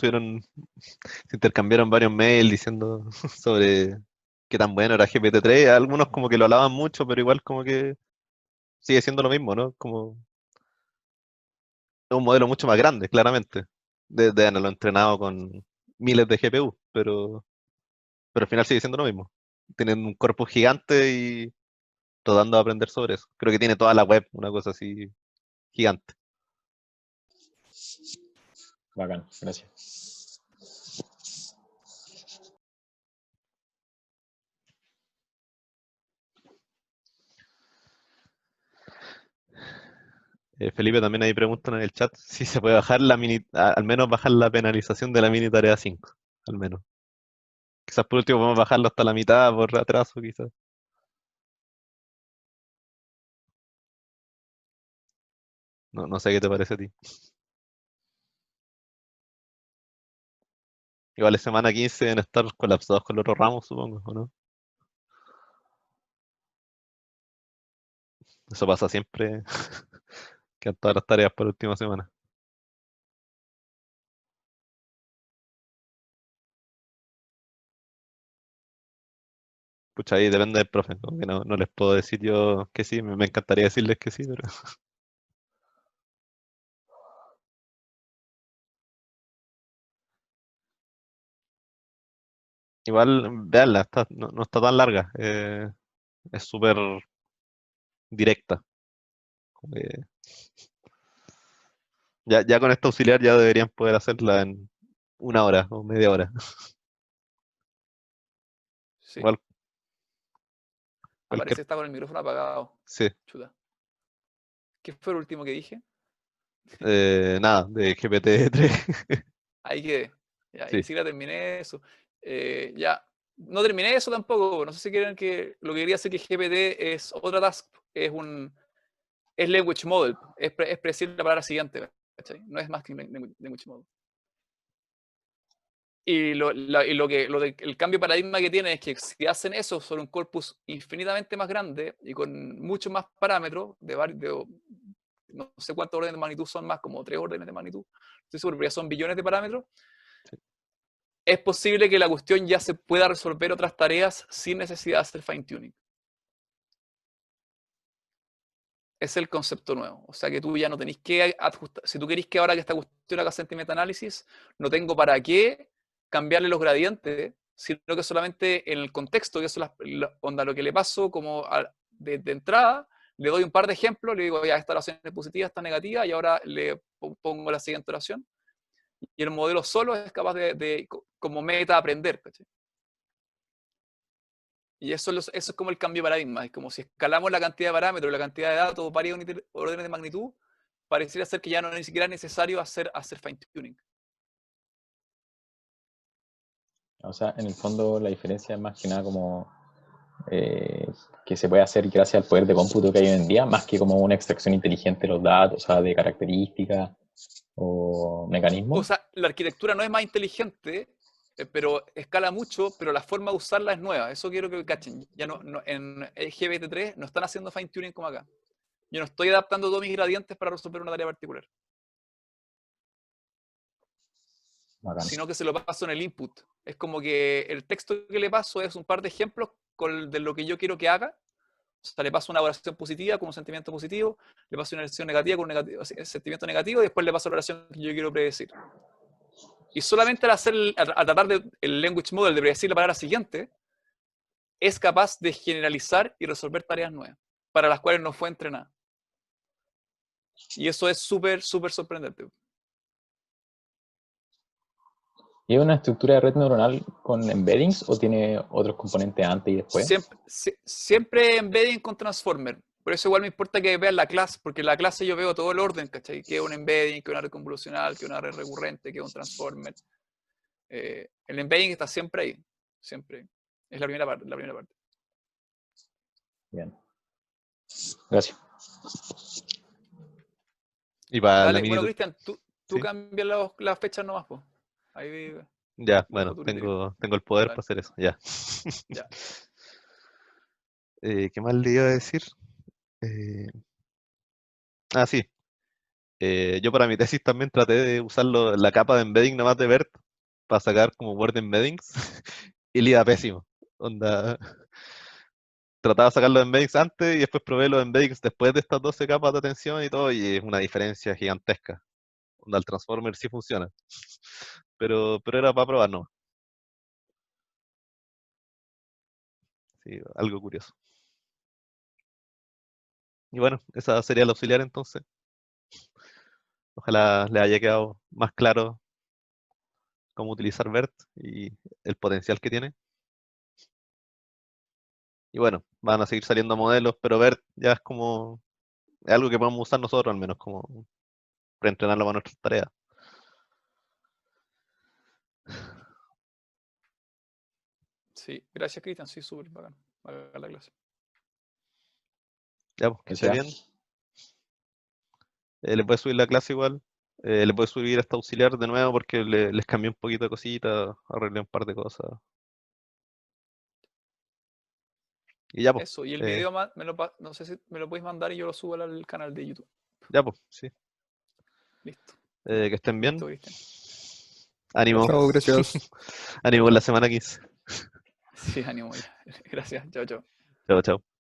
se intercambiaron varios mails diciendo sobre qué tan bueno era GPT-3. Algunos como que lo alaban mucho, pero igual como que sigue siendo lo mismo, ¿no? Como es un modelo mucho más grande, claramente. Deben haberlo entrenado con miles de GPU, pero al final sigue siendo lo mismo. Tienen un corpus gigante y tratando de aprender sobre eso. Creo que tiene toda la web, una cosa así gigante. Bacán, gracias. Felipe, también ahí preguntan en el chat si se puede bajar al menos bajar la penalización de la mini tarea 5, al menos. Quizás por último podemos bajarlo hasta la mitad por retraso, quizás. No sé qué te parece a ti. Igual es semana 15 deben estar colapsados con los otros ramos, supongo, ¿o no? Eso pasa siempre, quedan todas las tareas por última semana. Pucha, ahí depende del profe, como que no les puedo decir yo que sí, me encantaría decirles que sí, pero igual, veanla, no está tan larga, es súper directa. Como que ya con este auxiliar ya deberían poder hacerla en una hora o media hora. Sí. Igual, Aparece cualquier, que está con el micrófono apagado. sí, Chuta. ¿Qué fue lo último que dije? nada, de GPT-3, Ahí quedé. Ya, y sí. ni siquiera terminé eso. Ya, no terminé eso tampoco. No sé si quieren que lo que quería hacer que GPT es otra task. Es language model. Es predecir la palabra siguiente. ¿Cachai? No es más que language model. Y el cambio de paradigma que tiene es que si hacen eso sobre un corpus infinitamente más grande y con muchos más parámetros, no sé cuántos órdenes de magnitud son más, como 3 órdenes de magnitud, estoy seguro, pero ya son billones de parámetros, es posible que la cuestión ya se pueda resolver otras tareas sin necesidad de hacer fine-tuning. Es el concepto nuevo. O sea que tú ya no tenés que ajustar. Si tú querés que ahora que esta cuestión haga sentiment-análisis, no tengo para qué cambiarle los gradientes, sino que solamente en el contexto, que eso es lo que le paso como de entrada, le doy un par de ejemplos, le digo, ya, esta oración es positiva, esta negativa, y ahora le pongo la siguiente oración. Y el modelo solo es capaz de como meta aprender. ¿Cachai? Y eso es como el cambio de paradigma. Es como si escalamos la cantidad de parámetros, la cantidad de datos, varios órdenes de magnitud, pareciera ser que ya no ni siquiera es necesario hacer fine-tuning. O sea, en el fondo la diferencia es más que nada como que se puede hacer gracias al poder de cómputo que hay hoy en día, más que como una extracción inteligente de los datos, o sea, de características o mecanismos. O sea, la arquitectura no es más inteligente, pero escala mucho, pero la forma de usarla es nueva. Eso quiero que cachen. Ya en GPT-3 no están haciendo fine-tuning como acá. Yo no estoy adaptando todos mis gradientes para resolver una tarea particular. Bacán. Sino que se lo paso en el input. Es como que el texto que le paso es un par de ejemplos de lo que yo quiero que haga. O sea, le paso una oración positiva con un sentimiento positivo, le paso una oración negativa con un sentimiento negativo y después le paso la oración que yo quiero predecir. Y solamente al tratar el language model de predecir la palabra siguiente, es capaz de generalizar y resolver tareas nuevas, para las cuales no fue entrenada. Y eso es súper, súper sorprendente. ¿Y es una estructura de red neuronal con embeddings o tiene otros componentes antes y después? Siempre embedding con transformer. Por eso igual me importa que vean la clase, porque en la clase yo veo todo el orden, ¿cachai? Que es un embedding, que es una red convolucional, que es una red recurrente, que es un transformer. El embedding está siempre ahí. Siempre. Es la primera parte. Bien. Gracias. Y para la Dale, mini... bueno, Cristian, tú ¿Sí? cambias las fechas nomás, pues. Ahí Ya, dejo bueno, tu criterio. tengo el poder Dale. para hacer eso, ya. Ya. ¿Qué más le iba a decir? Sí. Yo para mi tesis también traté de usar la capa de embedding nomás de BERT para sacar como word embeddings y le iba pésimo. Onda, trataba de sacar los embeddings antes y después probé los embeddings después de estas 12 capas de atención y todo, y es una diferencia gigantesca. Onda, el transformer sí funciona, pero era para probar, no. Sí, algo curioso. Y bueno, esa sería la auxiliar entonces. Ojalá les haya quedado más claro cómo utilizar BERT y el potencial que tiene. Y bueno, van a seguir saliendo modelos, pero BERT ya es como es algo que podemos usar nosotros al menos como para entrenarlo para nuestras tareas. Sí, gracias, Cristian. Sí, súper bacán. Bacán la clase. Ya, pues, que esté Gracias. bien. Le puedes subir la clase igual. Le puedes subir esta auxiliar de nuevo porque les cambié un poquito de cositas, arreglé un par de cosas. Y ya, pues. Eso, y el video no sé si me lo podéis mandar y yo lo subo al canal de YouTube. Ya, pues, sí. Listo. Que estén bien. Listo, Cristian. Ánimo. Gracias. Chao, gracias. Ánimo en la semana 15. Sí, ánimo ya. Gracias. Chao, chao. Chao, chao.